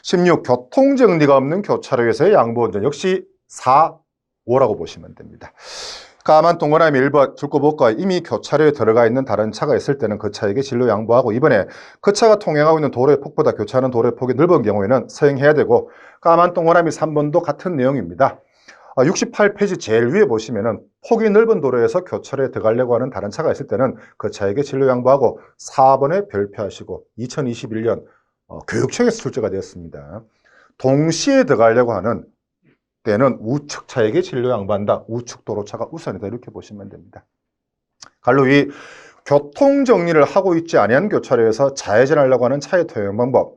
16. 교통정리가 없는 교차로에서의 양보운전. 역시 4, 5라고 보시면 됩니다. 까만 동그라미 1번 줄거볼까 이미 교차로에 들어가 있는 다른 차가 있을 때는 그 차에게 진로 양보하고, 이번에 그 차가 통행하고 있는 도로의 폭보다 교차하는 도로의 폭이 넓은 경우에는 서행해야 되고, 까만 동그라미 3번도 같은 내용입니다. 68페이지 제일 위에 보시면은 폭이 넓은 도로에서 교차로에 들어가려고 하는 다른 차가 있을 때는 그 차에게 진로 양보하고, 4번에 별표하시고 2021년 교육청에서 출제가 되었습니다. 동시에 들어가려고 하는 때는 우측 차에게 진로 양보한다. 우측 도로차가 우선이다. 이렇게 보시면 됩니다. 갈로 위 교통정리를 하고 있지 아니한 교차로에서 좌회전하려고 하는 차의 통행 방법.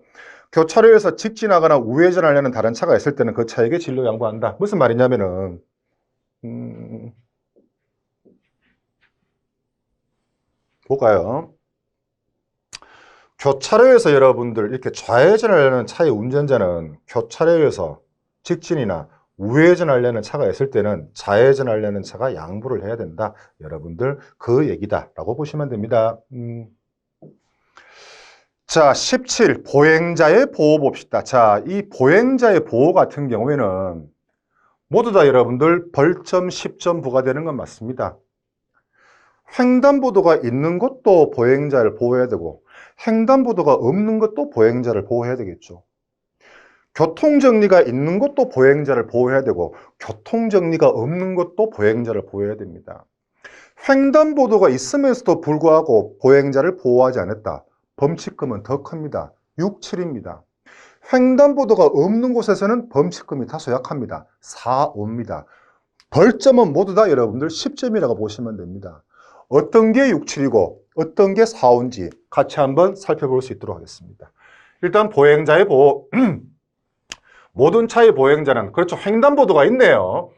교차로에서 직진하거나 우회전하려는 다른 차가 있을 때는 그 차에게 진로 양보한다. 무슨 말이냐면은 볼까요? 교차로에서 여러분들 이렇게 좌회전하려는 차의 운전자는 교차로에서 직진이나 우회전하려는 차가 있을 때는 좌회전하려는 차가 양보를 해야 된다. 여러분들 그 얘기다라고 보시면 됩니다. 자, 17. 보행자의 보호 봅시다. 자, 이 보행자의 보호 같은 경우에는 모두 다 여러분들 벌점 10점 부과되는 건 맞습니다. 횡단보도가 있는 것도 보행자를 보호해야 되고, 횡단보도가 없는 것도 보행자를 보호해야 되겠죠. 교통정리가 있는 것도 보행자를 보호해야 되고, 교통정리가 없는 것도 보행자를 보호해야 됩니다. 횡단보도가 있으면서도 불구하고 보행자를 보호하지 않았다. 범칙금은 더 큽니다. 6, 7입니다. 횡단보도가 없는 곳에서는 범칙금이 다소 약합니다. 4, 5입니다. 벌점은 모두 다 여러분들 10점이라고 보시면 됩니다. 어떤 게 6, 7이고 어떤 게 4, 5인지 같이 한번 살펴볼 수 있도록 하겠습니다. 일단 보행자의 보호. 모든 차의 보행자는, 그렇죠, 횡단보도가 있네요.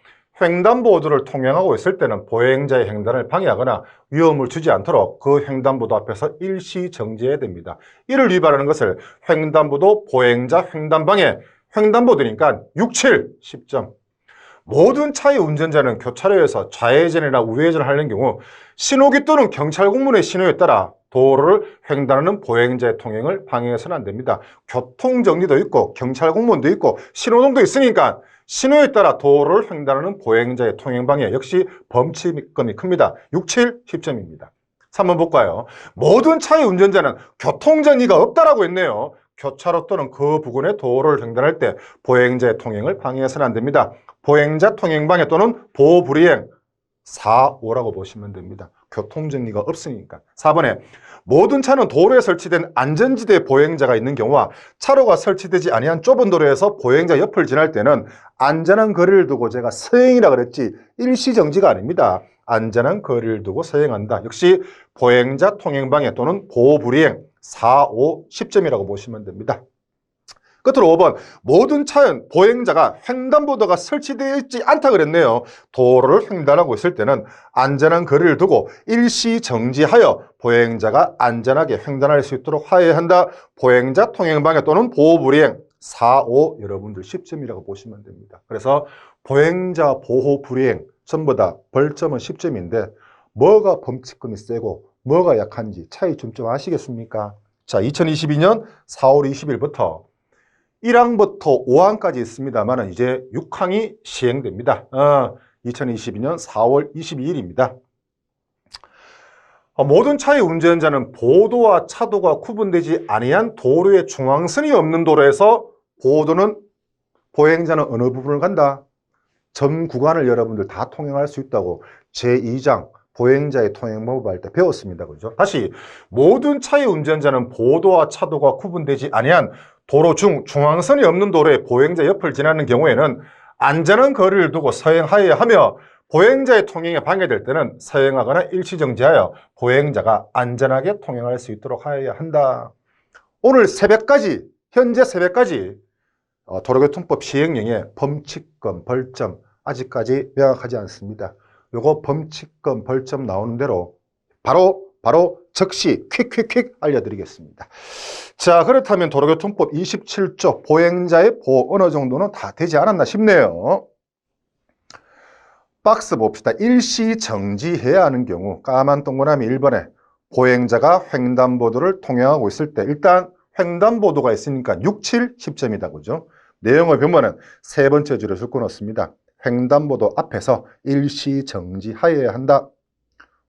횡단보도를 통행하고 있을 때는 보행자의 횡단을 방해하거나 위험을 주지 않도록 그 횡단보도 앞에서 일시 정지해야 됩니다. 이를 위반하는 것을 횡단보도 보행자 횡단방해, 횡단보도니까 6, 7, 10점. 모든 차의 운전자는 교차로에서 좌회전이나 우회전을 하는 경우 신호기 또는 경찰 공문의 신호에 따라 도로를 횡단하는 보행자의 통행을 방해해서는 안 됩니다. 교통정리도 있고 경찰 공문도 있고 신호등도 있으니까 신호에 따라 도로를 횡단하는 보행자의 통행 방해 역시 범칙금이 큽니다. 6, 7, 10점입니다. 3번 볼까요? 모든 차의 운전자는 교통정리가 없다라고 했네요. 교차로 또는 그 부근의 도로를 횡단할 때 보행자의 통행을 방해해서는 안 됩니다. 보행자 통행 방해 또는 보호 불이행 4, 5라고 보시면 됩니다. 교통정리가 없으니까. 4번에 모든 차는 도로에 설치된 안전지대 보행자가 있는 경우와 차로가 설치되지 아니한 좁은 도로에서 보행자 옆을 지날 때는 안전한 거리를 두고, 제가 서행이라 그랬지 일시정지가 아닙니다. 안전한 거리를 두고 서행한다. 역시 보행자 통행방해 또는 보호불이행 4, 5, 10점이라고 보시면 됩니다. 끝으로 5번. 모든 차는 보행자가 횡단보도가 설치되어 있지 않다 그랬네요. 도로를 횡단하고 있을 때는 안전한 거리를 두고 일시 정지하여 보행자가 안전하게 횡단할 수 있도록 하여야 한다. 보행자 통행방해 또는 보호불이행 4, 5 여러분들 10점이라고 보시면 됩니다. 그래서 보행자 보호 불이행 전부 다 벌점은 10점인데 뭐가 범칙금이 세고 뭐가 약한지 차이 좀 아시겠습니까? 자, 2022년 4월 20일부터 1항부터 5항까지 있습니다만 이제 6항이 시행됩니다. 2022년 4월 22일입니다. 모든 차의 운전자는 보도와 차도가 구분되지 아니한 도로의 중앙선이 없는 도로에서 보행자는 어느 부분을 간다? 전 구간을 여러분들 다 통행할 수 있다고 제2장 보행자의 통행법을 할 때 배웠습니다. 그죠? 다시, 모든 차의 운전자는 보도와 차도가 구분되지 아니한 도로 중앙선이 없는 도로에 보행자 옆을 지나는 경우에는 안전한 거리를 두고 서행하여야 하며, 보행자의 통행에 방해될 때는 서행하거나 일시정지하여 보행자가 안전하게 통행할 수 있도록 하여야 한다. 오늘 새벽까지, 현재 새벽까지 도로교통법 시행령에 범칙금, 벌점 아직까지 명확하지 않습니다. 요거 범칙금, 벌점 나오는 대로 바로 즉시 퀵 알려드리겠습니다. 자, 그렇다면 도로교통법 27조 보행자의 보호 어느 정도는 다 되지 않았나 싶네요. 박스 봅시다. 일시 정지해야 하는 경우 까만 동그라미 1번에 보행자가 횡단보도를 통행하고 있을 때 일단 횡단보도가 있으니까 6, 7, 10점이다. 그죠? 내용을 보면은 세 번째 줄에 줄 거 넣습니다. 횡단보도 앞에서 일시 정지하여야 한다.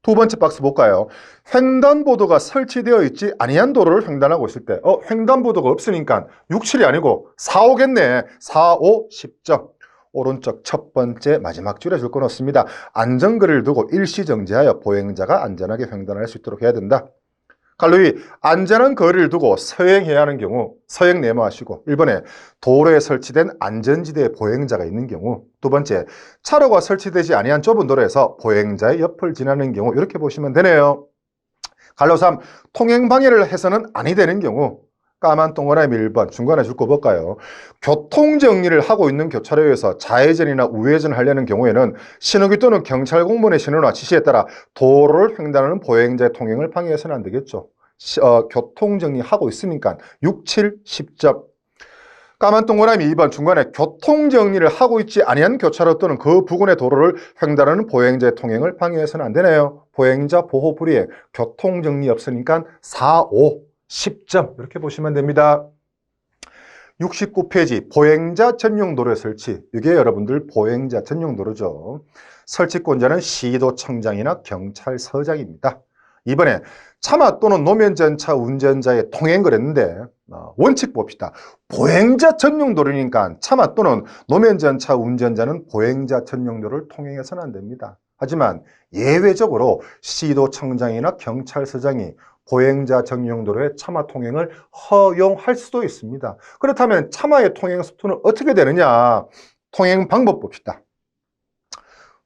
두 번째 박스 볼까요? 횡단보도가 설치되어 있지 아니한 도로를 횡단하고 있을 때 횡단보도가 없으니까 6, 7이 아니고 4, 5겠네. 4, 5, 10점. 오른쪽 첫 번째 마지막 줄에 줄 거 넣습니다. 안전거리를 두고 일시정지하여 보행자가 안전하게 횡단할 수 있도록 해야 된다. 갈로이 안전한 거리를 두고 서행해야 하는 경우 서행 네모하시고 1번에 도로에 설치된 안전지대에 보행자가 있는 경우 두 번째 차로가 설치되지 아니한 좁은 도로에서 보행자의 옆을 지나는 경우 이렇게 보시면 되네요. 갈로 3 통행방해를 해서는 아니 되는 경우 까만 동그라미 1번 중간에 줄 거 볼까요? 교통정리를 하고 있는 교차로에서 좌회전이나 우회전 하려는 경우에는 신호기 또는 경찰 공무원의 신호나 지시에 따라 도로를 횡단하는 보행자의 통행을 방해해서는 안 되겠죠. 교통정리하고 있으니까 6, 7, 10점. 까만 동그라미 2번 중간에 교통정리를 하고 있지 아니한 교차로 또는 그 부근의 도로를 횡단하는 보행자의 통행을 방해해서는 안 되네요. 보행자 보호 불이행, 교통정리 없으니까 4, 5, 10점 이렇게 보시면 됩니다. 69페이지 보행자 전용 도로의 설치. 이게 여러분들 보행자 전용 도로죠. 설치권자는 시도청장이나 경찰서장입니다. 이번에 차마 또는 노면전차 운전자의 통행 그랬는데 원칙 봅시다. 보행자 전용 도로니까 차마 또는 노면전차 운전자는 보행자 전용 도로를 통행해서는 안 됩니다. 하지만 예외적으로 시도청장이나 경찰서장이 보행자 전용 도로의 차마 통행을 허용할 수도 있습니다. 그렇다면 차마의 통행 속도는 어떻게 되느냐? 통행 방법 봅시다.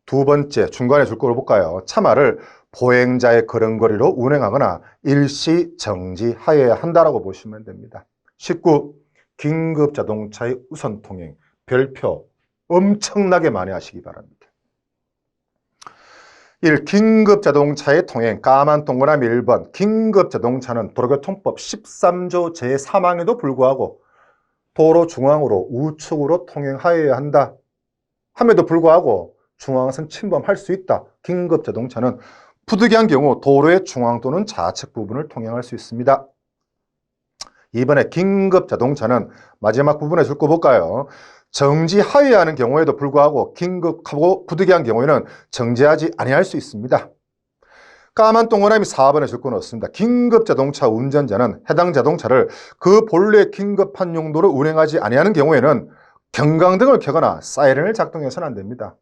두 번째 중간에 줄 거를 볼까요? 차마를 보행자의 걸음걸이로 운행하거나 일시 정지하여야 한다라고 보시면 됩니다. 19. 긴급자동차의 우선 통행 별표 엄청나게 많이 하시기 바랍니다. 1. 긴급자동차의 통행 까만 동그라미 1번 긴급자동차는 도로교통법 13조 제3항에도 불구하고 도로 중앙으로 우측으로 통행하여야 한다 함에도 불구하고 중앙선 침범할 수 있다. 긴급자동차는 부득이한 경우 도로의 중앙 또는 좌측 부분을 통행할 수 있습니다. 이번에 긴급자동차는 마지막 부분에 줄 거 볼까요? 정지하여야 하는 경우에도 불구하고 긴급하고 부득이한 경우에는 정지하지 아니할 수 있습니다. 까만 동그라미 4번에 줄 거 넣습니다. 긴급자동차 운전자는 해당 자동차를 그 본래 긴급한 용도로 운행하지 아니하는 경우에는 경광등을 켜거나 사이렌을 작동해서는 안 됩니다.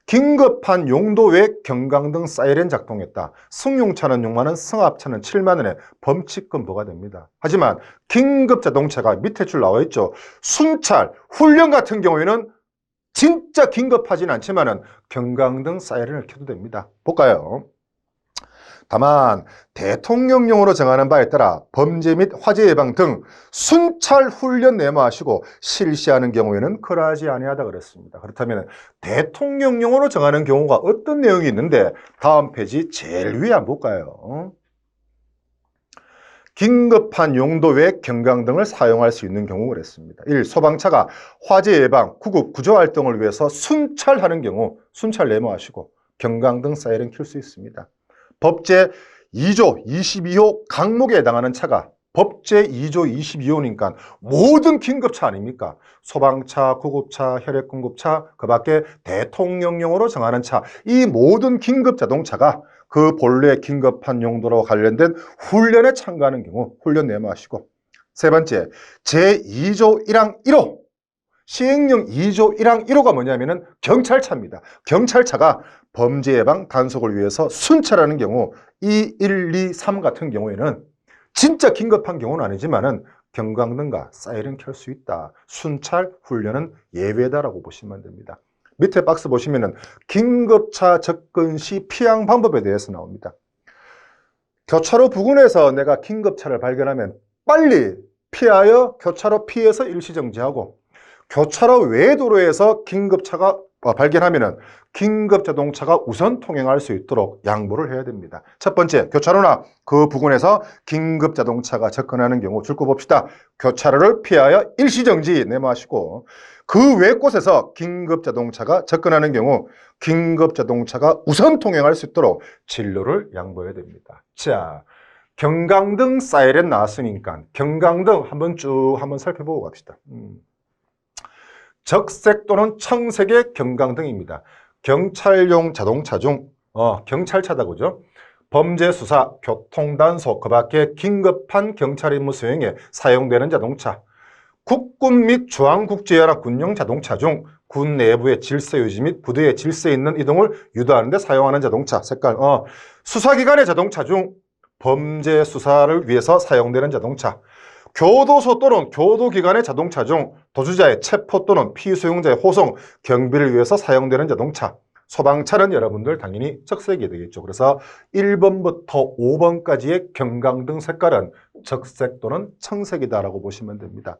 긴급한 용도 외 경광등 사이렌 작동했다. 승용차는 6만 원, 승합차는 7만 원에 범칙금 부과됩니다. 하지만 긴급자동차가 밑에 줄 나와 있죠. 순찰, 훈련 같은 경우에는 진짜 긴급하진 않지만 경광등 사이렌을 켜도 됩니다. 볼까요? 다만 대통령령으로 정하는 바에 따라 범죄 및 화재 예방 등 순찰 훈련 네모하시고 실시하는 경우에는 그러하지 아니하다 그랬습니다. 그렇다면 대통령령으로 정하는 경우가 어떤 내용이 있는데 다음 페이지 제일 위에 한번 볼까요? 긴급한 용도 외 경광등을 사용할 수 있는 경우 그랬습니다. 1. 소방차가 화재 예방, 구급, 구조활동을 위해서 순찰하는 경우 순찰 네모하시고 경광등 사이렌 켤 수 있습니다. 법제 2조 22호 강목에 해당하는 차가 법제 2조 22호니까 모든 긴급차 아닙니까? 소방차, 구급차, 혈액공급차, 그 밖에 대통령령으로 정하는 차, 이 모든 긴급자동차가 그 본래 긴급한 용도로 관련된 훈련에 참가하는 경우 훈련 네모하시고 세 번째, 제2조 1항 1호 시행령 2조 1항 1호가 뭐냐면은 경찰차입니다. 경찰차가 범죄 예방 단속을 위해서 순찰하는 경우 2, 1, 2, 3 같은 경우에는 진짜 긴급한 경우는 아니지만은 경광등과 사이렌 켤 수 있다. 순찰 훈련은 예외다라고 보시면 됩니다. 밑에 박스 보시면은 긴급차 접근 시 피항 방법에 대해서 나옵니다. 교차로 부근에서 내가 긴급차를 발견하면 빨리 피하여 교차로 피해서 일시정지하고 교차로 외 도로에서 긴급차가 발견하면은 긴급자동차가 우선 통행할 수 있도록 양보를 해야 됩니다. 첫 번째, 교차로나 그 부근에서 긴급자동차가 접근하는 경우 줄 거 봅시다. 교차로를 피하여 일시정지 네모하시고 그 외 곳에서 긴급자동차가 접근하는 경우 긴급자동차가 우선 통행할 수 있도록 진로를 양보해야 됩니다. 자, 경강등 사이렌 나왔으니까 경강등 한번 살펴보고 갑시다. 적색 또는 청색의 경강등입니다. 경찰용 자동차 중 경찰차다 그죠? 범죄 수사, 교통단속, 그 밖에 긴급한 경찰 임무 수행에 사용되는 자동차. 국군 및 중앙국제연합 군용 자동차 중 군 내부의 질서 유지 및 부대의 질서 있는 이동을 유도하는 데 사용하는 자동차. 색깔. 수사기관의 자동차 중 범죄 수사를 위해서 사용되는 자동차. 교도소 또는 교도기관의 자동차 중 도주자의 체포 또는 피수용자의 호송, 경비를 위해서 사용되는 자동차. 소방차는 여러분들 당연히 적색이 되겠죠. 그래서 1번부터 5번까지의 경강등 색깔은 적색 또는 청색이다라고 보시면 됩니다.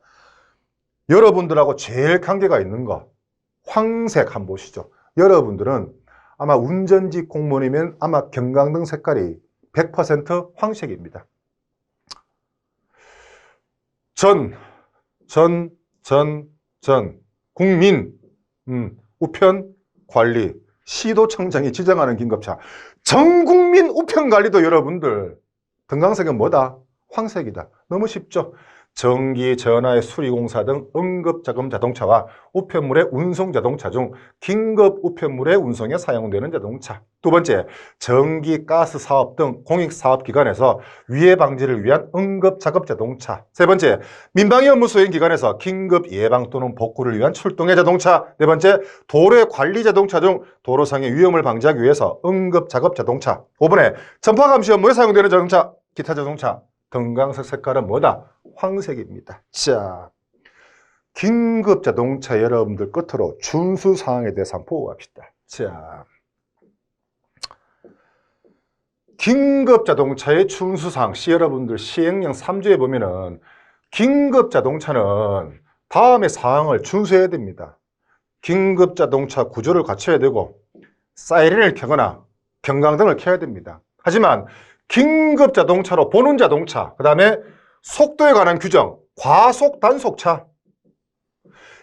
여러분들하고 제일 관계가 있는 거 황색 한번 보시죠. 여러분들은 아마 운전직 공무원이면 아마 경강등 색깔이 100% 황색입니다. 국민, 우편, 관리, 시도청장이 지정하는 긴급차. 전국민 우편관리도 여러분들 금강색은 뭐다? 황색이다. 너무 쉽죠? 전기, 전화의 수리공사 등 응급자금 자동차와 우편물의 운송 자동차 중 긴급 우편물의 운송에 사용되는 자동차. 두 번째, 전기, 가스 사업 등 공익사업기관에서 위해 방지를 위한 응급작업 자동차. 세 번째, 민방위 업무 수행 기관에서 긴급 예방 또는 복구를 위한 출동의 자동차. 네 번째, 도로의 관리 자동차 중 도로상의 위험을 방지하기 위해서 응급작업 자동차. 5번에 전파감시 업무에 사용되는 자동차, 기타 자동차. 금강색 색깔은 뭐다? 황색입니다. 자, 긴급 자동차 여러분들 끝으로 준수사항에 대해서 한번 보고 갑시다. 자, 긴급 자동차의 준수사항, 여러분들 시행령 3조에 보면은 긴급 자동차는 다음의 사항을 준수해야 됩니다. 긴급 자동차 구조를 갖춰야 되고 사이렌을 켜거나 경강등을 켜야 됩니다. 하지만 긴급 자동차로 보는 자동차, 그 다음에 속도에 관한 규정, 과속 단속차.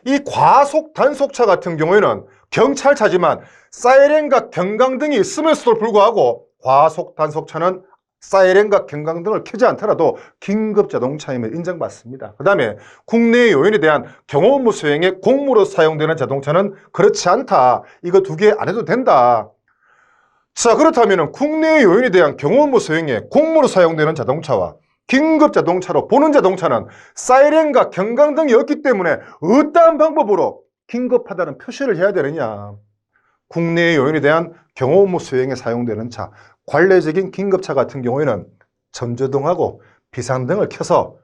이 과속 단속차 같은 경우에는 경찰차지만 사이렌과 경강등이 있으면서도 불구하고 과속 단속차는 사이렌과 경강등을 켜지 않더라도 긴급 자동차임을 인정받습니다. 그 다음에 국내 요인에 대한 경호 업무 수행에 공무로 사용되는 자동차는 그렇지 않다. 이거 두 개 안 해도 된다. 자, 그렇다면 국내 요인에 대한 경호 업무 수행에 공무로 사용되는 자동차와 긴급 자동차로 보는 자동차는 사이렌과 경강등이 없기 때문에 어떠한 방법으로 긴급하다는 표시를 해야 되느냐. 국내 요인에 대한 경호 업무 수행에 사용되는 차, 관례적인 긴급차 같은 경우에는 전조등하고 비상등을 켜서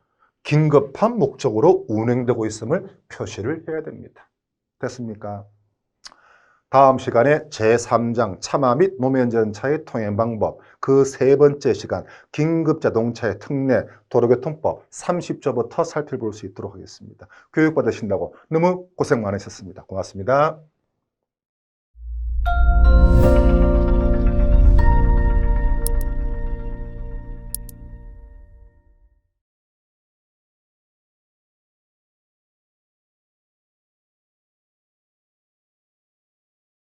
긴급한 목적으로 운행되고 있음을 표시를 해야 됩니다. 됐습니까? 다음 시간에 제3장 차마 및 노면전차의 통행 방법, 그 세 번째 시간 긴급자동차의 특례, 도로교통법 30조부터 살펴볼 수 있도록 하겠습니다. 교육받으신다고 너무 고생 많으셨습니다. 고맙습니다.